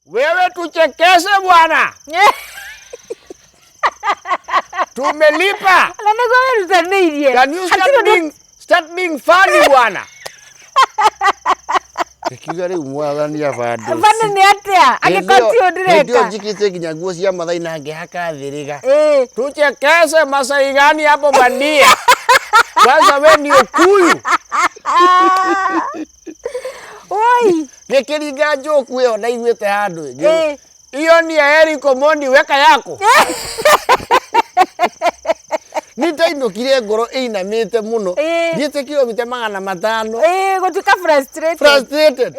Wewe tuchekeshe bwana. Tumelipa. Na nego wewe utaniirie. Can you start being funny bwana? Kigari umwathani ya bado. Bana ni atia? Agekoti odireka. Ndio jikite kinyaguo cia mathai na ngehaka thiriga. Tuchekeshe Masai gani hapo bandia? Kwanza wewe ni Okuyu. Oi. Gekiriga joku yo na igwete handu. Iyo ni Eric Omondi weka yako. Nitainukire ngoro inamite muno. Thiete kilomita 500. Gutuka frustrated. Frustrated.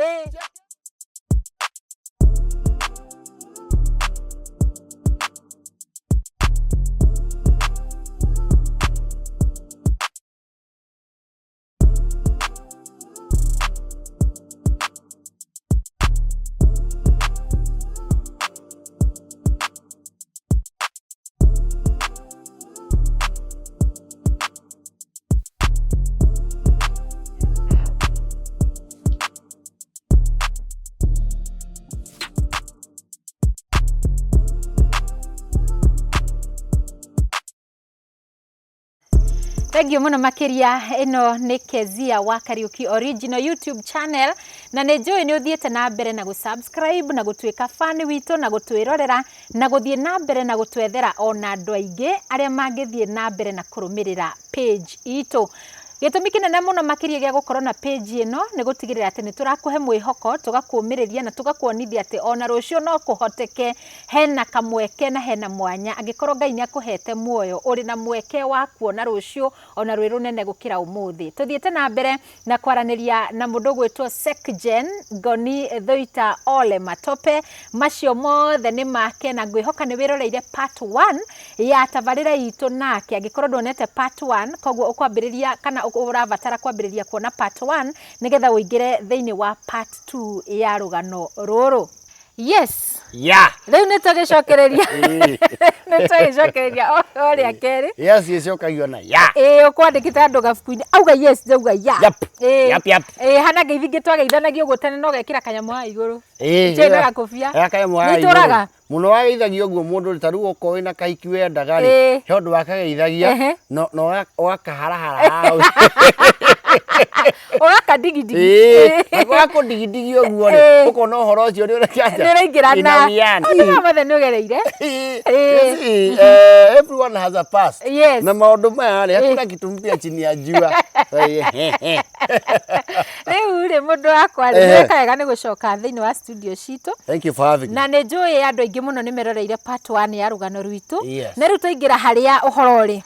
Thank you muno makiria ino ni Kezia wa Kariuki Original YouTube channel na ne joy ni uthiete na mbere na gusubscribe na gutwika fan wito na gutwirorera na guthie na mbere na gutwethera ona andu aingi aria mangithie na mbere na kurumirira page ito. Gitumi kinene muno makiria gya gukorwo na page ino ni gutigirira ati ni turakuhe mwihoko tugakumiriria na tugakuonithia ati ona rucio no kuhoteke hena kamweke na hena mwanya angikorwo Ngai ni akuhete muoyo uri na mweke wa kuona rucio ona rwi runene gukira umuthi. Tuthiete na mbere na kwaraniria na mundu gwitwo Sekgen Ngoni Thoita Ole Matope macio mothe ni make na ngwihoka ni wiroreire part 1 ya tabarira itu nake angikorwo ndonete part 1 koguo ukwambiriria kana urabatara kwambiriria kuona part 1 nigetha uingire thiini wa part 2 ya rugano ruru. Yes. Yeah. Leo nitagishokereria. Nitagishokereria oria keri. Yes, yeshokagio na ya. Ukwandikite andu gafuku-ini. Auga yes, auga ya. Yap. Hana geithingi twageithanagio gutene no gekira kanyamu ha iguru. Chena gakobia. Kanyamu ha iguru. Nituraga. Muno wageithagio guo mundu taru uko ina kahiki wendaga ri. He undu wakageithagia no wakaharahara. Oraka digidigi. Wako digidigi oguo ri. Uko no horo cio ni urakiaja. Niraingirana. Ina mathe ni ugereire. Everyone has a past. Yes. Na maundu maya ri hakuna kitu mpya chini ya jua. Riu ri mundu wakwa ri wekega ni gucoka thiini wa studio cito. Thank you for having me. Na ne joy andu aingi muno ni meroreire part 1 ya rugano rwitu. Na riu tuingira haria uhoro ri.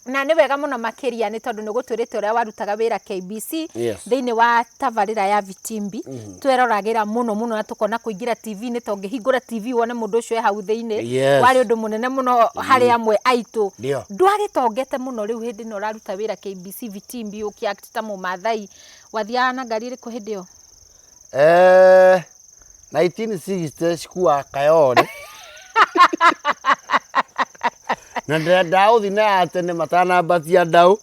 Na ni wega muno makiria ni tondu ni gutwirite uria warutaga wira KBC thiini wa tabarira ya Vitimbi tweroragira muno na tukona kuingira TV ni tongi hingura TV wone mundu ucio hau thiini wari undu munene muno hari amwe aitu ndwari tongete muno riu hindi no raruta wira KBC Vitimbi ukiact ta mumathai wathia na ngari ri ku hindi yo 1960 shikua Kayole na ndau thina atene matana batia ndau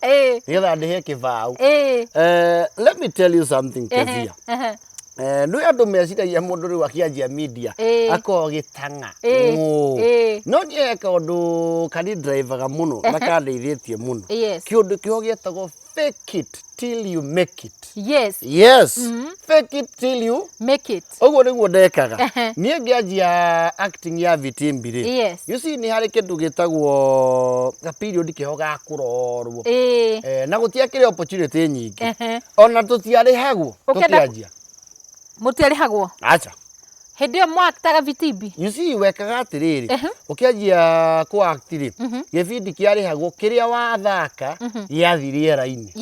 nigetha ndihe kibau let me tell you something Kezia no andu meciragia mundu riu akianjia media akogitanga no nieka undu kani driver muno na kandeithietie muno kiundu kio gietagwo fake it till you make it. Yes. Fake it till you make it. Oguo niguo ndekaga. Nie ngianjia acting ya Vitimbi ri. You see ni hari kindu gitagwo a period kiho ga kurorwo. Na gutia kire opportunity nyingi. Ona tutiari hagwo tukianjia. Mutiari hagwo. Acha. Hindi yo mwaktaga Vitimbi. You see wekaga atiriri. Ukianjia ku act ri. Gibindi kiari hagwo kiria wathaka giathirie raini.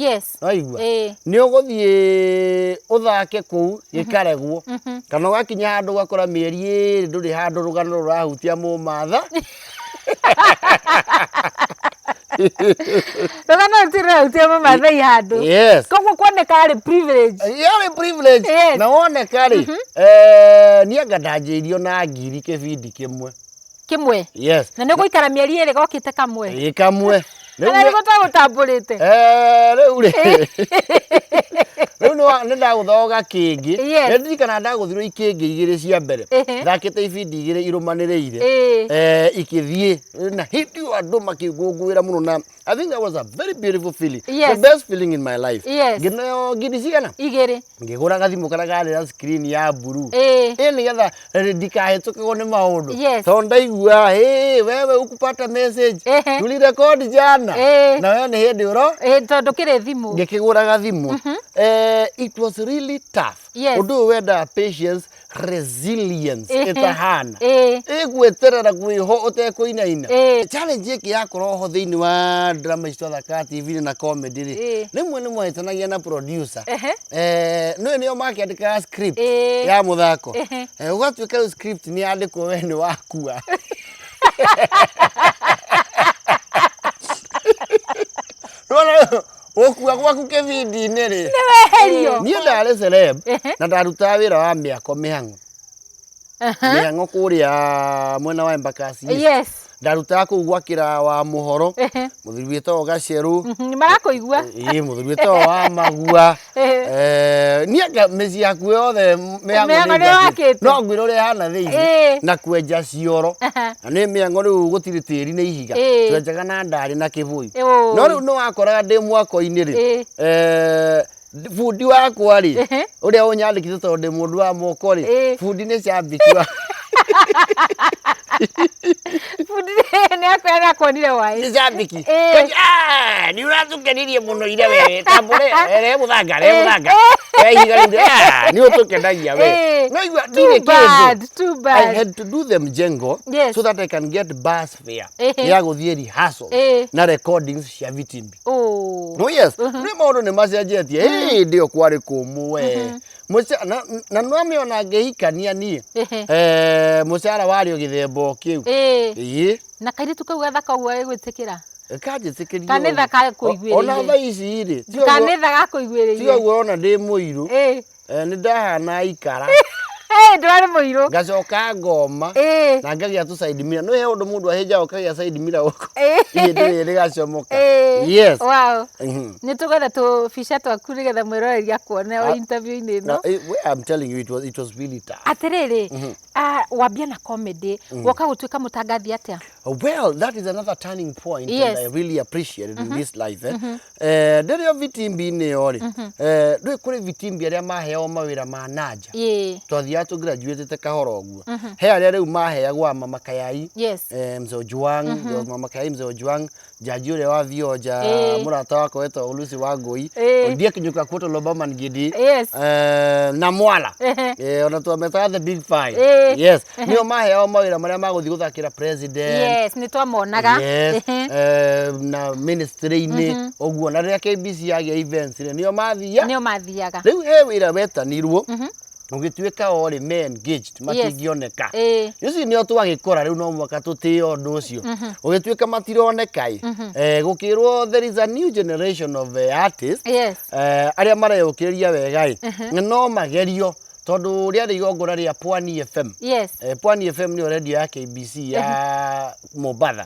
Waigua. Ni uguthie uthake ku gikaregwo. Kana ugakinya handu gakora mieri iri nduri handu rugano rurahutia mumatha. Rugano rurahutia mumathai handu. Koguo kuoneka ari privilege. Yari privilege. Na woneka ri ni anga ndanjirio na ngiri kibindi kimwe. Na ni guikara mieri iri gokite kamwe. Kamwe. Kana riko tagutambũrĩte. Rĩu rĩ. Rĩu nĩ ndagũthoga kĩngĩ. Nĩ ndirikana ndagũthirwo ikĩngĩ igĩrĩ cia mbere. Thakĩte ibindi igĩrĩ irũmanĩrĩire. Ikĩthiĩ na hĩndĩ ĩyo andũ makĩngũngũĩra mũno na I think that was a very beautiful feeling. The best feeling in my life. Ngĩneo ngiri cigana? Igĩrĩ. Ngĩgũra gathimũ karĩa karĩ na screen ya blue. Nĩgetha ndikahĩtũkĩrwo nĩ maũndũ. Tondũ ndaigua wewe ukupata message. Tulirekodi jana. Na wewe nĩ hĩndĩ ũro? Tondũ kĩrĩ thimũ. Ngĩkĩgũra gathimũ. It was really tough. Ũndũ ũyũ wendaga patience, resilience ĩtahana. Gwĩterera kwĩho ũtekũinaina. Challenge ĩkĩ yakorwo ho thĩinĩ wa drama ici twathaka TV na comedy rĩ. Rĩmwe nĩ mwahĩtanagia na producer. Nĩo makĩandĩkaga script ya mũthako. Ũgatuĩka rĩu script nĩ yandĩkwo we nĩ wakua. Okua gwaku kĩbindi-inĩ rĩ. Nĩ weherio. Niĩ ndarĩ celeb na ndarutaga wĩra wa mĩako mĩhang'o. Mĩhang'o kũrĩa mwena wa Embakasi. Ndarutaga kũu gwakĩra wa Mũhoro. Mũthuri wĩtagwo Gacerũ. Marakũigua. Mũthuri wĩtagwo wa Magua. Niĩ mĩciĩ yaku yothe mĩhang'o no ngwĩra ũrĩa ĩhana thĩinĩ na kwenja cioro. Na nĩ mĩhang'o rĩu gũtirĩ tĩri nĩ ihiga. Twenjaga na ndari na kĩbũi. No rĩu nĩ wakoraga ndĩ mwako-inĩ rĩ. Bundi wakwa rĩ. Ũrĩa ũnyandĩkithie tondũ ndĩ mũndũ wa moko rĩ. Bundi nĩ cambĩki wa. Fundi nĩ akwenda kuonire waĩ. Nĩ cambĩki. Nĩ ũratũkenirie mũno ire wewe. Tambũre mũthanga. Ihiga rĩu nĩ ũtũkenagia we. No igua ndirĩ kĩndũ. Too bad. I had to do them jengo so that I can get bus fare. Ya gũthiĩ rehearsal na recordings cia Vitimbi. Oh yes. Nĩ maũndũ nĩ macenjetie. Hĩndĩ ĩyo kwarĩ kũmũ we. Na no amĩona ngĩhikania niĩ. Mũcara warĩ o gĩthemba kĩu. Na kairĩtu kau gathaka ũguo gĩgwĩtĩkĩra. Kanjĩtĩkĩria. Kanitha gakũiguĩrĩire. Ona thaa ici rĩ. Kanitha gakũiguĩrĩire. Tiga ũguo ona ndĩ mũirũ. Nĩ ndahana ikara. Ndwarĩ mũirũ. Ngacoka ngoma. Na ngagĩa tu side mirror. No he ũndũ mũndũ ahĩnjaga ũkagĩa side mirror gũkũ. Hĩndĩ ĩrĩa gacomoka. Yes. Wow. Nĩ tũgetha tũbica twaku nĩgetha mwĩroreria kuone o interview-inĩ ĩno. I'm telling you it was really tough. Atĩrĩrĩ, wambia na comedy, woka gũtuĩka mũtangathi atĩa? Well, that is another turning point that I really appreciated in this life. Ndĩrĩ Vitimbi-inĩ yo rĩ. Ndũĩ kũrĩ Vitimbi arĩa maheo mawĩra ma nanja. Twathiaga tu graduate kahoro ũguo. He arĩa rĩu maheagwo Mama Kayai. Mzee Ojwang, Mama Kayai Mzee Ojwang, jaji ũrĩa wa Vioja, mũrata wakwa wetagwo Lucy Wangui, Ondiek Kinyuka Kuto Lobaman Gidi, na Mwala. Ona twametaga the big five. Yes. Nĩo maheo mawĩra marĩa magũthiĩ gũthakĩra president. Yes, nĩ twamonaga. Na ministry-inĩ ũguo na rĩrĩa KBC yagia events nĩo mathiaga. Rĩu he wĩra wetanirwo. Ũgĩtuĩka ori me engaged matingĩoneka. Ici nĩo twagĩkora rĩu no mwaka tũtĩo ũndũ ũcio. Ũgĩtuĩka matironeka gũkĩrwo there is a new generation of artists arĩa mareyũkĩrĩria wega no magerio tondũ rĩarĩ igongona rĩa Pwani FM. Pwani FM nĩyo radio ya KBC ya Mombatha.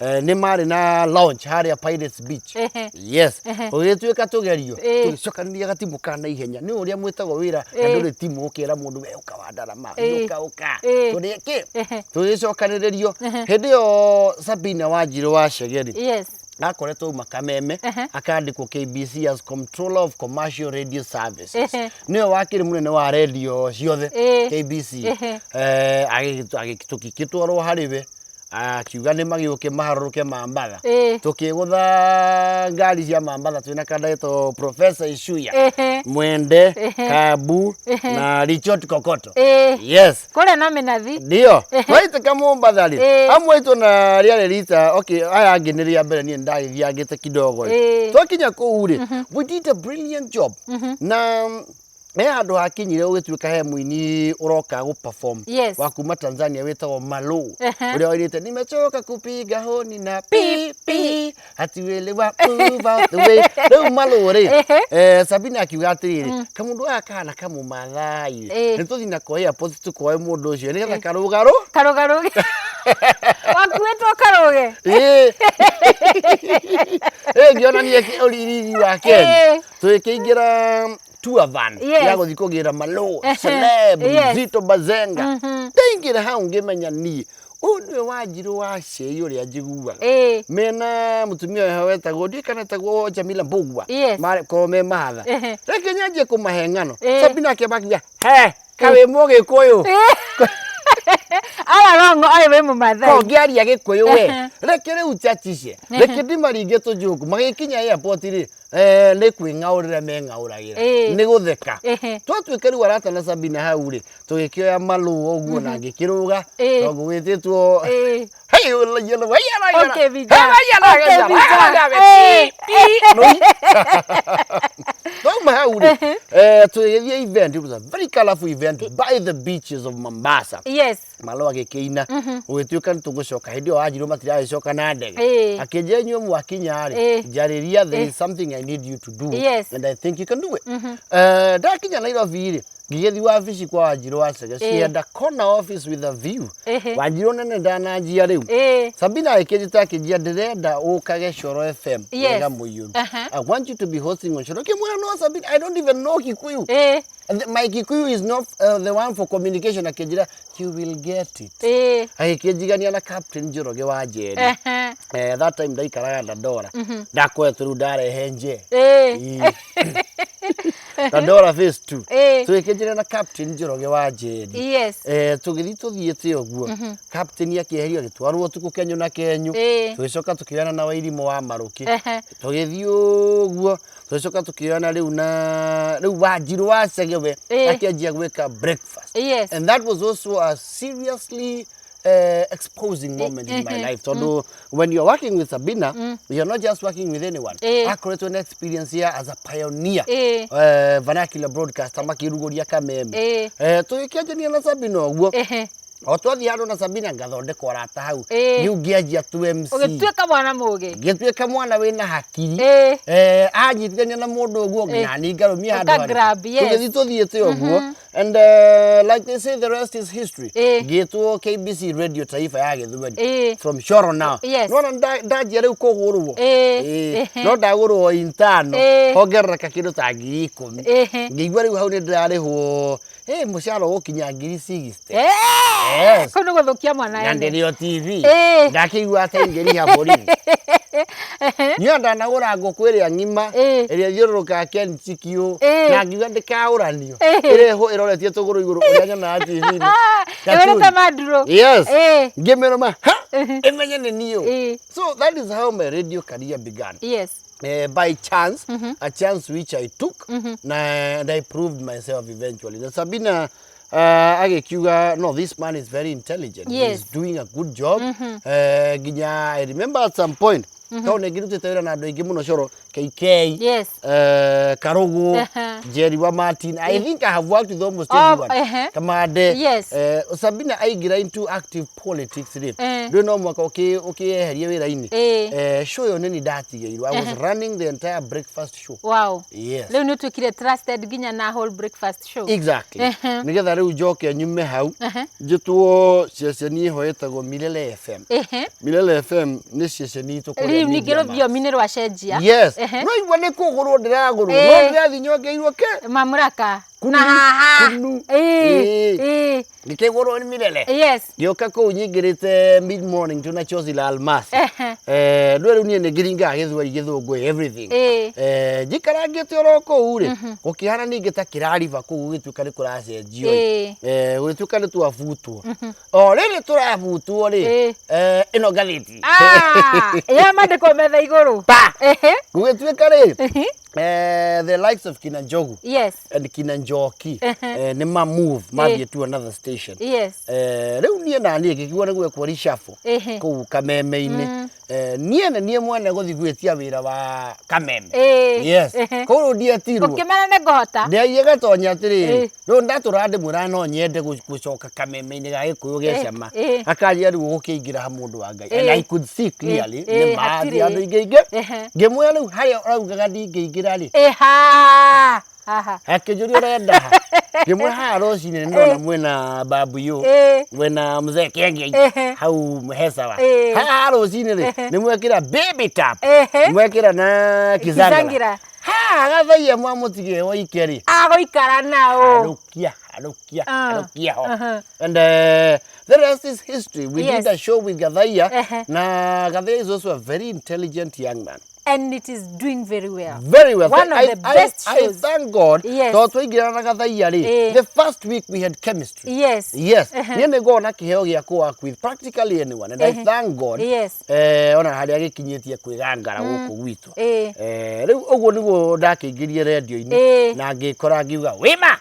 Nĩ marĩ na launch harĩa Pirates Beach. Yes. Ũgĩtuĩka tũgerio tũgĩcokanĩria gatimũ ka na ihenya nĩ ũrĩa mwĩtagwo wĩra na ndũrĩ timũ ũkĩra mũndũ we ũka wa Ndarama ũka tũrĩ kĩ tũgĩcokanĩrĩrio hĩndĩ ĩyo Sabina Wanjirũ wa Cegeri akoretwo makameme akandĩkwo KBC as Controller of Commercial Radio Services. Nĩyo wakĩrĩ mũnene wa radio ciothe KBC. Tũgĩtwarwo harĩ we akiuga nĩ magĩũke maharũrũke Mombatha. Tũkĩgũtha ngari cia Mombatha twĩna kandagĩtwo Professor Ishuya, Mwende, Kabu na Richard Kokoto. Yes. Kũrĩa na Minathi. Ndio. Twaitĩka Mombatha rĩ. Amwe aitũ na rĩarĩ rita aya angĩ nĩ rĩa mbere niĩ ndagĩthiangĩte kidogo. Twakinya kũu rĩ. We did a brilliant job. Na handũ hakinyire ũgĩtuĩka he mũini ũroka gũ-perform wa kuma Tanzania wĩtagwo Malo ũrĩa wairĩte nimechoka kupiga honi na pipi hatiwele wa move out the way. Rĩu Malo rĩ Sabina akiuga atĩrĩrĩ kamũndũ gaka kana kamũmathai nĩ tũthiĩ nako airport tũkoe mũndũ ũcio nĩgetha karũgarũ wakuĩtwo karũge. ngiona ni oriri wa Kenya tukiingira tour van ya guthi kugira malo celeb Zito Bazenga ndaingira hau ngimenya ni Unwe Wanjiru wa Shei uri ajiguwa mena mutumia hawe wetagwo ndikana tagwo Jamila Mbugua mare ko me mahatha reke nyaje kumahengano Sabina Kebakia kawe moge koyo ala rongo ayo we mumathai ko ngiaria gikuyu we reke riu chachice reke ndimaringe tujuku magikinya airport ri ni kwingaurira mengauragira ni gutheka twatuike riu arata na Sabina hau ri tugikioya malu oguo na ngikiruga togu wititwo hey yelo wayala okay vijana no hau ri tugithie event, it was a very colorful event by the beaches of Mombasa. Yes. Malo agikeina ugituika tugucoka hindi o Wanjiru matiracoka na ndege akinjenyo mwakinyari jariria there is something I need you to do and I think you can do it. Ndakinya Nairobi ri gigethi wa office kwa Wanjiru wa Sege she had a corner office with a view. Wanjiru nene ndanajia riu Sabina akijita akijia ndirenda ukage Shoro FM wega muyu. I want you to be hosting on Shoro. Kimwana no Sabina, I don't even know Kikuyu. My Kikuyu is not the one for communication. Akijira you will get it. Akijigania na Captain Njoroge wa Jeri. That time ndaikaraga Dandora. Ndakwe through Dare Henje. Dandora phase 2. So ikijira na Captain Njoroge wa Jeri. Yes. Tugithi tuthiete oguo. Captain akiherio gitwarwo tuku Kenyu na Kenyu. Tugicoka tukiona na Wairimu wa Maruki. Tugithi oguo. Tugicoka tukiona riu Wanjiru wa Sege we akianjia gweka breakfast. And that was also a seriously exposing moment in my life. So when you're working with Sabina, you're not just working with anyone. I created an experience here as a pioneer vernacular broadcaster makirugoria kameme. Tukianjia na Sabina oguo otwathi handu na Sabina ngathondeka rata hau riu ngianjia tu MC ugituika mwana mugi ngituika mwana wina hakiri anyitithania na mundu oguo ngani ngarumia handu tugithi tuthiete oguo and like they say the rest is history gitwo KBC Radio Taifa ya Githurai from Shoro now no ndajia riu kugurwo no ndagurwo intano hongerera kindu ta 10,000 ngigwa riu hau ni ndirarihwo mushara gukinya 60. Yes. Kono guthukia mwana yake. Nyandirio TV. Ndakigwa atengeri ha borithi. Nyonda nagura ngũkũ ĩrĩa ng'ima ĩrĩa thiũrũrũkaga Ken Chikio na ngiuga ndĩkaũranio ĩreho ĩroretie tũgũrũ igũrũ ũrĩa nyonaga TV-inĩ. Ĩrorete manduro. Yes. Ngĩmĩrũma ĩmenye nĩ niĩ. So that is how my radio career began. Yes. By chance, a chance which I took, and I proved myself eventually. The Sabina agekiuga, no, this man is very intelligent. He's doing a good job. I remember at some point, kaone girutete na andu aingi muno Shoro KK Karogo Jerry wa Martin. I think I have worked with almost everyone. Kamade Sabina aigira into active politics ri do no mwaka heria wira-ini show yo nini ndatigeirwo. I was running the entire breakfast show. Wow. Yes. Leo no tukire trusted ginya na whole breakfast show. Exactly. Nigetha riu njoke nyume hau njitwo ceceni hoetagwo Milele FM. Milele FM ni ceceni tukore riu nigero bio minero acenjia. Yes. No iwane kugurwo ndiragurwo no ndirathi nyongeirwo ke mamuraka na haha ngikegurwo ni Milele. Yes. Gioka ko nyingirite mid morning tuna chozi la Almasi. Riu nie ngiringa Githurai Githungũ everything. Jikarangite oroko uri ukihana ningita kirariva ku gituika ni kuracenjio gituika ni twavutwo o riri turavutwo ri ino gathiti ya mandiko metha iguru gugituika ri the likes of Kina Njogu and Kina Njoki ni ma move mathie to another station. Riu nie na nie ngigwa niguo kwa reshuffle ku kameme-ini nie mwana guthigwetia wira wa kameme. Yes. Koro ndiatirwo ukimena ne ngota ndiaye gatonya atiri no ndaturande mura no nyende gucoka kameme-ini ga Gikuyu gecema akaria riu gukiingira ha mundu wa Ngai and I could see clearly ni maathi andu ingi ngimwe riu haria uraugaga ndingiingira ri ha akijuri urenda Ndimwe haro cine ndona mwena babu yo mwena mzee Kenge hau mhesa wa haro cine ri nimwekira baby tap mwekira na kizangira gathaia mwamutige wa ikeri agoikara nao arukia ho and the rest is history. We did a show with Gathaia na Gathaia is also a very intelligent young man. And it is doing very well. Very well. One of the best shows. I thank God. Yes. The first week we had chemistry. Yes. Yes. Niene go na kiheo gia ko work with practically anyone, and I thank God. Yes. Ona hari agikinyetie kwigangara guku gwitu. Riu uguo niguo ndakiingirie radio-ini na ngikora ngiuga wima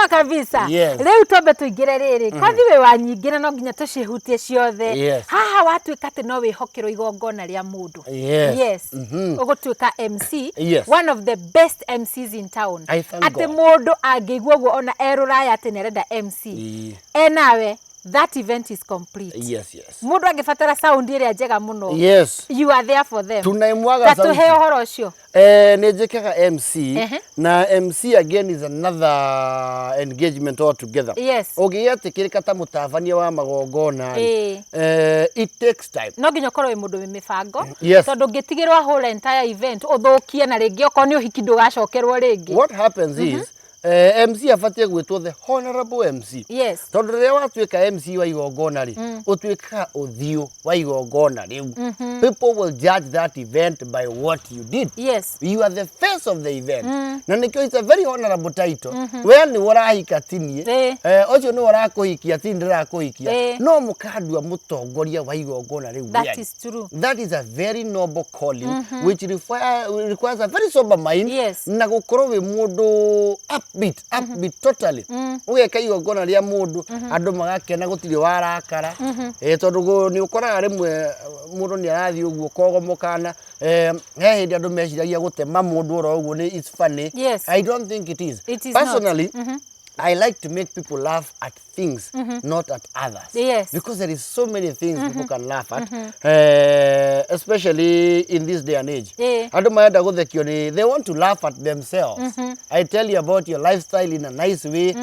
kabisa. Riu tobe tuingire riri kwathi we wanyingire no nginya tucihutie ciothe. Haha watuika ati no wihokero igongona ria mundu. Yes. Ogotuika MC, one of the best MCs in town. Ate mundu angigwa guo ona eruraya ati nerenda MC. Nawe that event is complete. Yes. Mundu angifatara sound ire njega muno. Yes. You are there for them. Tunaimwaga sound. Tatuhe uhoro ucio. Nejekaga MC na MC again is another engagement altogether. Yes. Ogiatikirika ta mutavania wa magongona. It takes time. No nginya korwo mundu mifango. Tondu ngitigirwa whole entire event uthukie na ringi okoni uhiki ndugacokerwo ringi. What happens is MC afatie gwitwo the honorable MC. Yes. Tondu ria watuika MC wa igongona ri utuika uthio wa igongona riu. People will judge that event by what you did. Yes. You are the face of the event. Na nikyo it's a very honorable title. We ni warahika tinie. Ocio ni warakuhikia tindira kuhikia. No mukadua mutongoria wa igongona riu. That is true. That is a very noble calling which requires a very sober mind. Yes. Na gukorwo wi mundu upbeat totally. Ugeka igongona ria mundu andu magakena gutiri warakara. Tondu ni ukoraga rimwe mundu ni arathi uguo kogomokana he hindi andu meciragia gutema mundu oro uguo ni it's funny. I don't think it is. Personally I like to make people laugh at things, not at others. Yes. Because there is so many things people can laugh at, especially in this day and age. They want to laugh at themselves. I tell you about your lifestyle in a nice way. I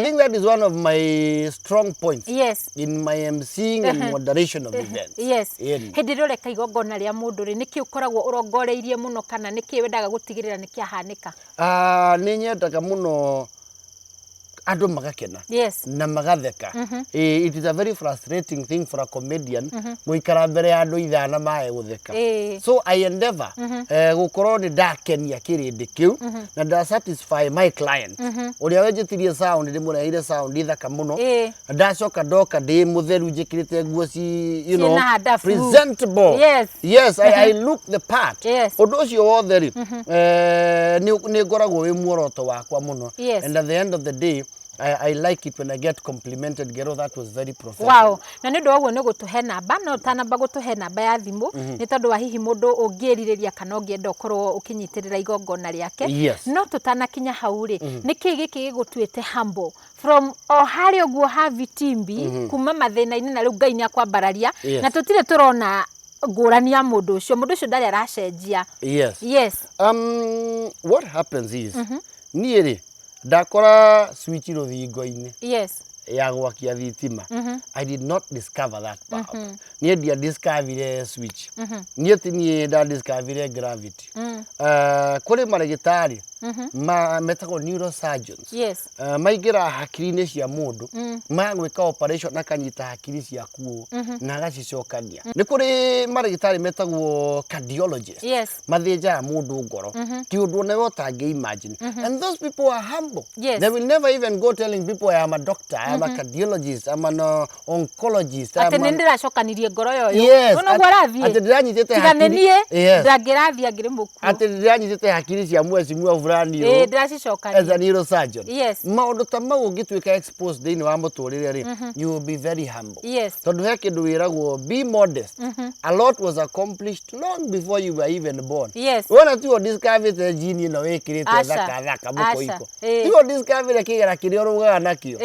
think that is one of my strong points in my emceeing and moderation of events. Yes. Hindi roreka igongona ria mundu ri niki ukoragwo urongoreirie muno kana niki wendaga gutigirira niki ahanika? Ninyendaga muno andu magakena na magatheka. It is a very frustrating thing for a comedian muikara mbere ya andu ithana mae gutheka. So I endeavor gukorwo ni ndakenia kirindi kiu na nda satisfy my client. Uria wenjitirie sound ndi mureire sound ithaka muno. Ndacoka ndoka ndi mutheru njikirite nguo ci presentable. Yes, I look the part. Undu ucio wothe ri ni ngoragwo wi muoroto wakwa muno. And at the end of the day I like it when I get complimented. Gero, that was very professional. Wow. Na nä ndå guo nä gå tå he namba no tanamba gå tå he namba ya thimå nä tondå wa hihi må ndå å ngä rirä kana å ngä enda å korwo å kä nyitä rä ra igongona rä ake. No tå tanakinya hau rä nä kä gä kä gä gå tuä te humble from o harä å guo ha vitimbi kuma mathä na-inä na rä u Ngai nä akwambararia na tå tirä tå rona ngurani ya mundu ucio ndari aracenjia. What happens is niä rä ndakora switch ruthingo-ini ya gwakia thitima. I did not discover that part. Niä ndia discover switch. Niä ti niä nda discover gravity. Kuri marigitari metagwo neurosurgeons. Maingĩra hakiri-inĩ cia mũndũ magwĩka operation akanyita hakiri ciaku na agacicokania. Nĩ kũrĩ marigitari metagwo cardiologists mathĩnjaga mũndũ ngoro ti ũndũ onawe ũtangĩ imagine. And those people are humble. They will never even go telling people I am a doctor, I am a cardiologist, I am an oncologist. Ati nĩ ndĩracokanirie ngoro yoyo. Ũno gwarathie. Ati ndĩranyitĩte hakiri. Tiganenie ndangĩrathia ngĩrĩ mũkuo. Ati ndĩranyitĩte hakiri cia mwecimu fulani. As a neurosurgeon. Maundu ta mau ngituika exposed thĩinĩ wa mũtũrĩre rĩ, you will be very humble. Tondu he kĩndũ wĩragwo be modest. A lot was accomplished long before you were even born. Wona tu discovered gene ĩno wĩkĩrĩte thaka mũkoiko. Tu discovered kĩgera kĩrĩa ũrugaga nakĩo.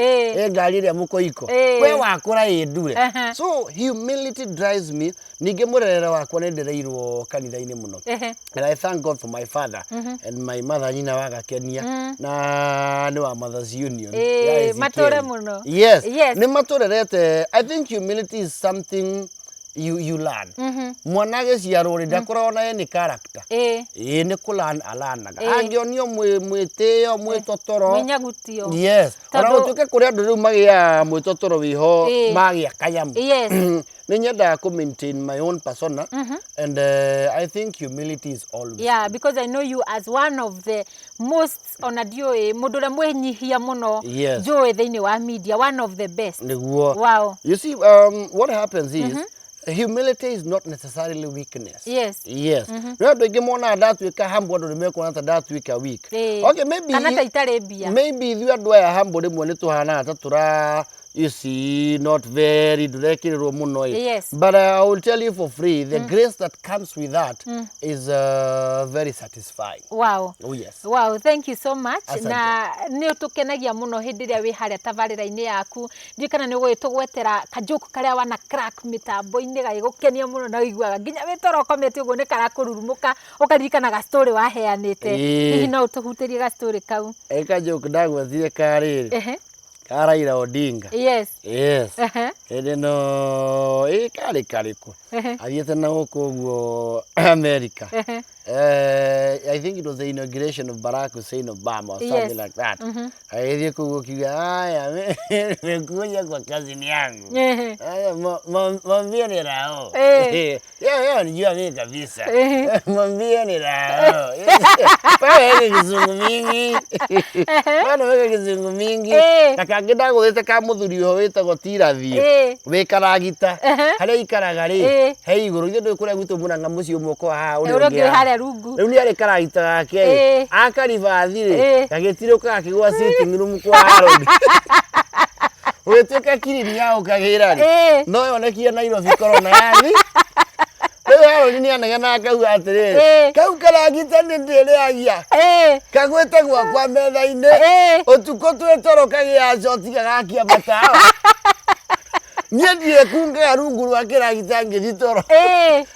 Ngari ĩrĩa mũkoiko. We wakũra ĩndure. So humility drives me ninge murerera wakwa nendereirwo kanitha-ini muno. And I thank God for my father and my mother nyina wa Gakenia na ni wa Mothers Union. Matore muno. Yes. Ni maturerete. I think humility is something you learn. Mwanage ciarwo ndakora ona ni character. Ni kulan alanaga. Angionio mwiteo mwitotoro. Mwenyagutio. Yes. Ora utuke kuria andu riu magia mwitotoro wiho magia kanyamu. Ninyenda ku maintain my own persona and I think humility is always. Yeah, because I know you as one of the most onadio mudura mwenyihia muno joe thiini wa media, one of the best. Wow. You see what happens is humility is not necessarily weakness. Yes. No doge mona ndatuika humble andu nimekuona ta ndatuika weak. Okay, maybe you are doing humble rimwe ni tuhana ta tura you see not very directly muno. But I will tell you for free, the grace that comes with that is very satisfying. Wow. Oh yes. Wow, thank you so much. Na ni utukenagia muno hindi ria wi haria tabarira-ini yaku ndikana ni gwitugwetera kajoku karia wana crack mitambo-ini gagikukenia muno na wiguaga nginya witoro komete uguo ni karakururumuka ukaririkana ga story waheanite. Hihi no utuhutirie ga story kau? Kajoku ndagwethire kariri. Raila Odinga. Yes. Ede no kariku. Athiete na guko America. I think it was the inauguration of Barack Hussein Obama or something like that. Aidhi kukiga haya nimekuja kwa kazini yangu. Haya mwambie ni Rao. Yeye anijua mimi kabisa. Mwambie ni Rao. Pale kizungu mingi. Bana weka kizungu mingi. Kakagenda guthete ka muthuri ho witagwo Tirathi. Wikaragita. Haria ikaraga ri. He iguru ndio kuria gwitu munanga muci umoko ha uri rungu. Riu ni ari karagita gake. Akaribathi ri. Gagitiruka akigwa sitting room kwa Harold. Weteka kiriri yao kagira ri. No yonekia Nairobi corona yani. Harold ni anagana akauga atiriri. Kau karagita ni ndire agia. Kagwete gwakwa metha-ini. Utuko twetorokagia shoti gagakia matawa. Nyendie kunga rungu rwakira gitangi ditoro.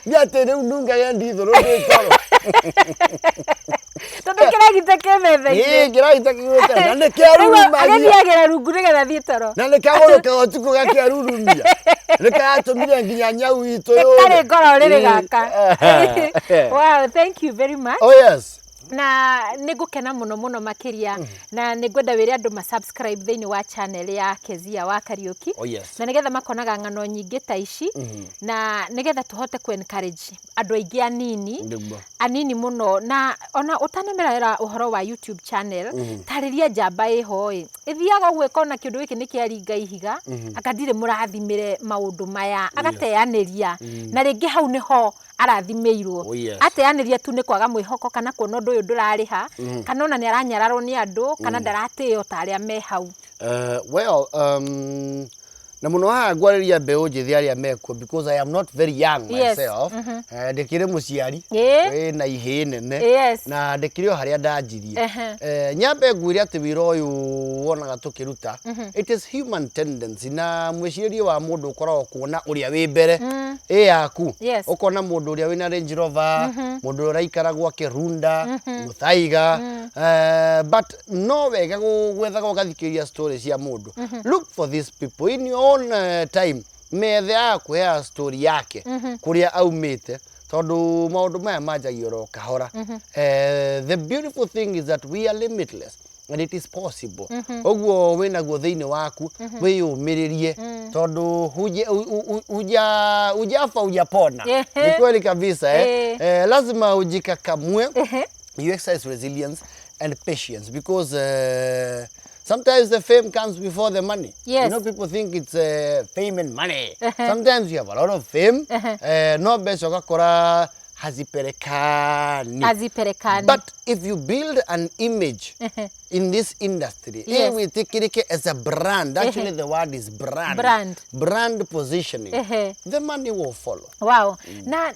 Nyate riu nunga yendi thoro ditoro. Toto kira gitake metha-ini. Kira gitake gweta. Na ne kiaruru magia. Agiagira rungu nigetha ditoro. Na ne kagoroka utuko gakiarurumia. Ne katumire nginya nyau itu yo. Kare ngoro riri gaka. Wow, thank you very much. Oh yes. Na nigukena muno makiria na nigwenda wiri andu ma subscribe thiini wa channel ya Kezia wa Kariuki. Oh yes. Na nigetha makonaga ng'ano nyingi ta ici na nigetha tuhote ku encourage andu aingi anini muno na ona utanemerera uhoro wa YouTube channel tariria njamba iho ithiaga gwikona kindu giki ni kiaringa ihiga akandire murathimire maundu maya agateaniria na ringi hau niho arathimeirwo ateaniria tu ni kwaga mwihoko kana kuona undu uyu ndurariha kana ona ni aranyararwo ni andu kana ndaratio ta aria me hau. Na muno ha gwariria mbeu njithi aria mekuo because I am not very young myself. Ndikire muciari na ihe nene na ndikirio haria ndanjirie. Nyambe ngwire ati wira uyu wonaga tukiruta it is human tendency na mwicirio wa mundu ukoragwo kuona uria wi mbere yaku ukona mundu uria wina Range Rover mundu uraikaragwo akirunda muthaiga but no wega gwethaga ugathikiria stories cia mundu. Look for these people in your own time methe akuhea story yake kuria aumite tondu maundu maya manjagio ro kahora. The beautiful thing is that we are limitless and it is possible. Oguo wina guo thiini waku wiyumiririe tondu hujafa hujapona. Ni kweli kabisa lazima ujikakamue. You exercise resilience and patience because sometimes the fame comes before the money. You know, people think it's fame and money. Sometimes you have a lot of fame. No best wakakora haziperekani. But if you build an image in this industry, we take it as a brand. Actually, the word is brand. Brand positioning. The money will follow. Wow. Na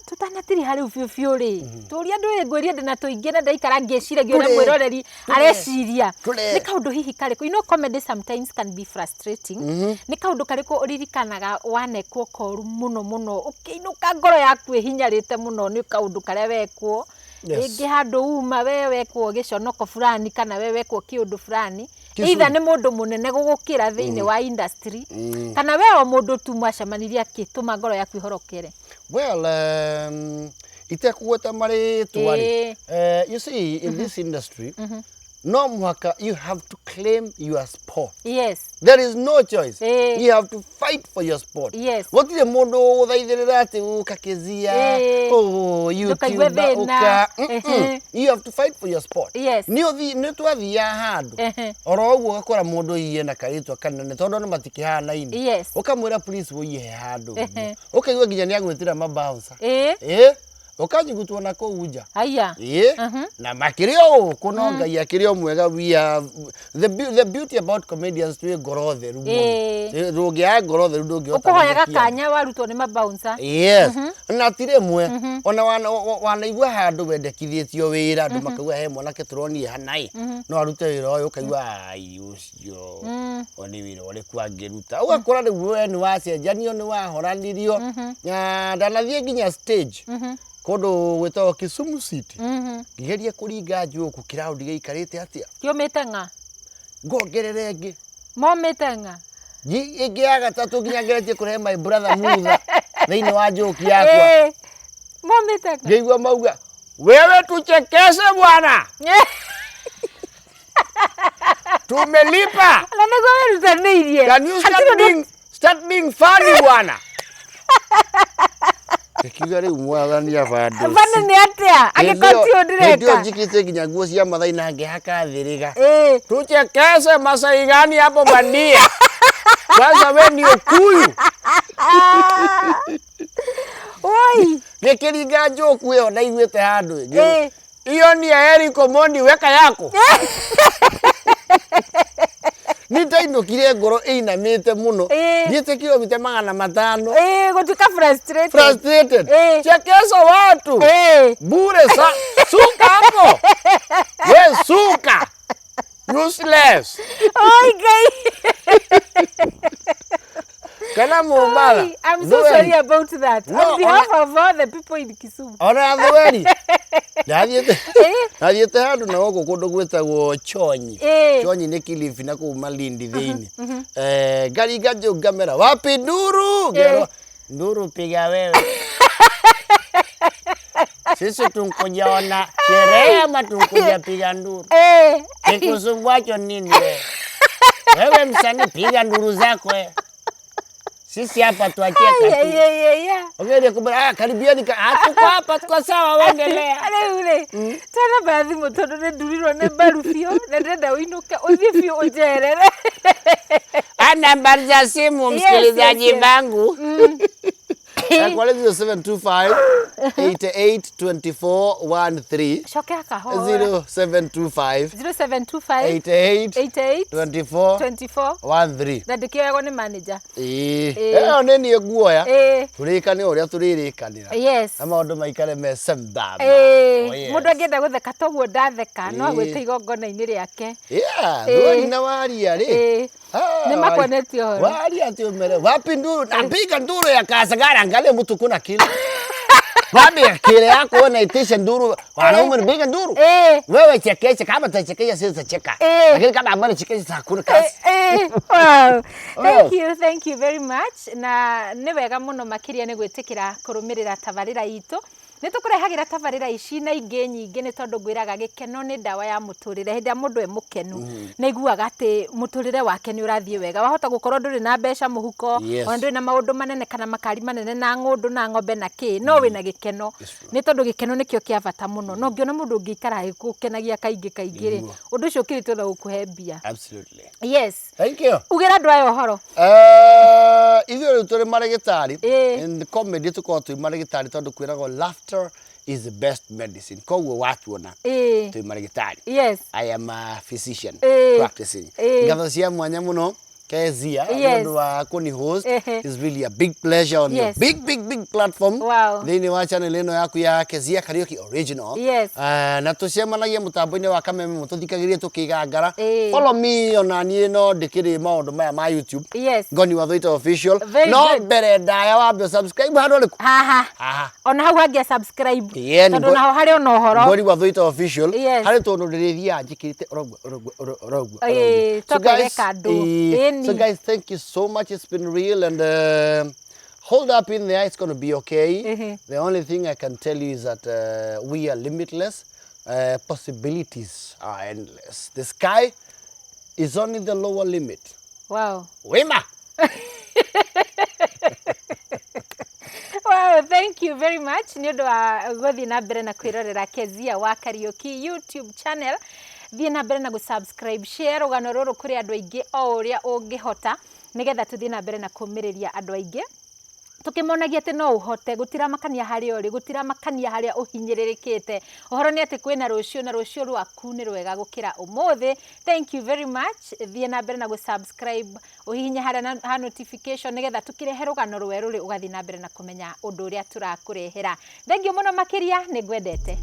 tutanatiri hari ufiofio ri turia ndu ngweria ndina tuingie na ndaikara ngeciragia ore mwiroreri areciria ni kaundu hihi kariko comedy sometimes can be frustrating ni kaundu kariko uririkanaga wanekwo koru muno ukiinuka ngoro yaku ihinyarite muno ni kaundu karia wekwo ingi handu uma wekwo giconoko fulani kana wekwo kiundu fulani either ni mundu munene gugukira thiini wa industry kana wewe mundu tu mwacamaniria kituma ngoro yaku ihorokere. Well, itakuweta mari tuwari. You see, in this industry, no mwaka, you have to claim your sport. Yes. There is no choice. You have to fight for your sport. Yes. What is the mondo uthaithirira ati ukakezia YouTuber uka you have to fight for your sport. Yes. Ni twathia handu. Oro uguo gakora mundu iye na karitwa kanene tondu no matikihana ini. Yes. Ukamwira police woiye handu. Ukaigua nginya ni agwitira mabouncer. Ukajigutwa na kuuja. Haya. Na makirio kunonga ya kirio mwega we have the beauty about comedians to gorothe rumo. Rugia gorothe rudogi ota. Ukohoyaga kanya warutwo ni mabouncer. Yes. Na tire mwe ona wana igwa handu wendekithitio wira andu makagwa he mwanake turoni hanai. No arute wira uyu ukaigwa ai ucio. Oni wira uri kwangiruta. Ugakora we ni wacenjanio ni wahoranirio. Na ndanathie nginya stage. Kodo wetwa Kisumu City. Ngigeria kuringa njuku crowd geikarite atia. Kiomete nga. Ngogerere ngi. Momete nga. Ingi ya gatatu nginya ngeretie kurehe my brother Mutha. Thiini wa njuki yakwa. Momete nga. Ngeigua mauga, wewe tuchekeshe bwana. Tumelipa. Na nego werutaneirie. Can you start being funny bwana? Kigari umwathania vandu. Vana ni atia? Agikoti udireka. Ndio jikite nginya nguo cia mathai na ngihaka thiriga. Tuchekeshe Masai gani hapo bandia? Kwanza wewe ni Okuyu. Oi. Nikiringa njoku iyo na igwete handu. Iyo ni Eric Omondi weka yako. Nitainukire ngoro inamite muno. Thiete kilomita 500. Gutuka frustrated. Frustrated. Chekesha watu. Bure suka hapo. We suka. Useless. Oi guy. Kana mobala. I'm so sorry about that. On behalf of all the people in Kisumu. Ona thweri. Nathiete handu na goko kundu gwetagwo Chonyi. Chonyi ni Kilifi na ku Malindi thiini. Ngari ngajo ngamera wapi Nduru? Ngerwa Nduru piga wewe. Sisi tunkujaona sherehe ama tunkuja piga nduru? Kikusumbwacho nini wewe? Wewe msanii piga nduru zako wewe. Sisi hapa tuachie kati. Ongea kubara karibiani tuko hapa tuko sawa waendelea. Ule. Tana baadhi motono ne nduriro ne barufio na ndenda uinuka udhifio ujerere. Nambari za simu msikilizaji wangu. Kwa leo 725 882413. Shokea kaho. 0725 88 2413. Ndandikio yako ni manager. Neni guoya. Turikane uria turirikanira. Yes. Na maundu maikare me sambamba. Mundu angenda gutheka toguo ndatheka no agwite igongona-ini riake. Ndori na waria ri. Ni makwenetio horo. Waria ti umere. Wapi nduru? Napiga nduru ya Kasagara ngale mtu kuna kile. Wapi kile yako na itisha nduru. Wanaume piga nduru. Wewe chekesha kama tachekesha sisi tutacheka. Lakini kama amana chekesha hakuna kazi. Wow. Thank you very much. Na ni wega muno makiria ni gwitikira kurumirira tabarira itu. Nitukurehagira tabarira ici na ingi nyingi ni tondu ngwiraga gikeno ni ndawa ya muturire hindi mundu e mukenu naiguaga ati muturire wake ni urathie wega wahota gukorwo nduri na mbeca muhuko ona nduri na maundu manene kana makari manene na ngundu na ngombe na ki no wina gikeno ni tondu gikeno nikio kia bata muno no ngiona mundu ngikara gukenagia kaingi ri undu ucio kiritwe na gukuhe mbia. Absolutely. Yes. Thank you. Ugira ndu ayo horo. Ithio turi marigitari in the comedy tuko tu marigitari tondu kwirago laughter is the best medicine. Koguo watuona tu marigitari. Yes. I am a physician practicing. Ngatho cia mwanya muno Kezia, wa kuni host. It's really a big pleasure on your big platform. Wow. Thini wa channel ino yaku ya Kezia Karaoke Original. Na tucemanagia mutambo-ini wa Kameme mututhikagirie tukigangara. Follow me on anieno ndikiri maundu maya ma YouTube. Ngoni wa Thwita Official. No mbere ndaya wa subscribe hano riku. Haha. Ona hau hangia subscribe. Tondu naho hari ona uhoro. Ngoni wa Thwita Official. Hari tondu ndiriria njikirite orogwo. So guys, thank you so much. It's been real, and hold up in there. It's going to be okay. The only thing I can tell you is that we are limitless. Possibilities are endless. The sky is only the lower limit. Wow. Wima! Wow, thank you very much. Nĩ ũndũ wa gũthiĩ na mbere na kwĩrorera Kezia wa Karaoke YouTube channel. Thiĩ na mbere na gũ-subscribe, share rũgano rũrũ kũrĩ andũ aingĩ o ũrĩa ũngĩhota, nĩgetha tũthiĩ na mbere na kũmĩrĩria andũ aingĩ. Tukimonagia atĩ no ũhote, gũtiramakania harĩa ũrĩ, gũtiramakania harĩa ũhinyĩrĩrĩkĩte. Ũhoro nĩ atĩ kwĩna rũciũ, na rũciũ rwaku nĩ rwega gũkĩra ũmũthĩ. Thank you very much. Thiĩ na mbere na gũ-subscribe, ũhihinye harĩa ha notification, nĩgetha tũkĩrehe rũgano rwerũ ũgathiĩ na mbere na kũmenya ũndũ ũrĩa tũrakũrehera. Thank you mũno makĩria, nĩ ngwendete.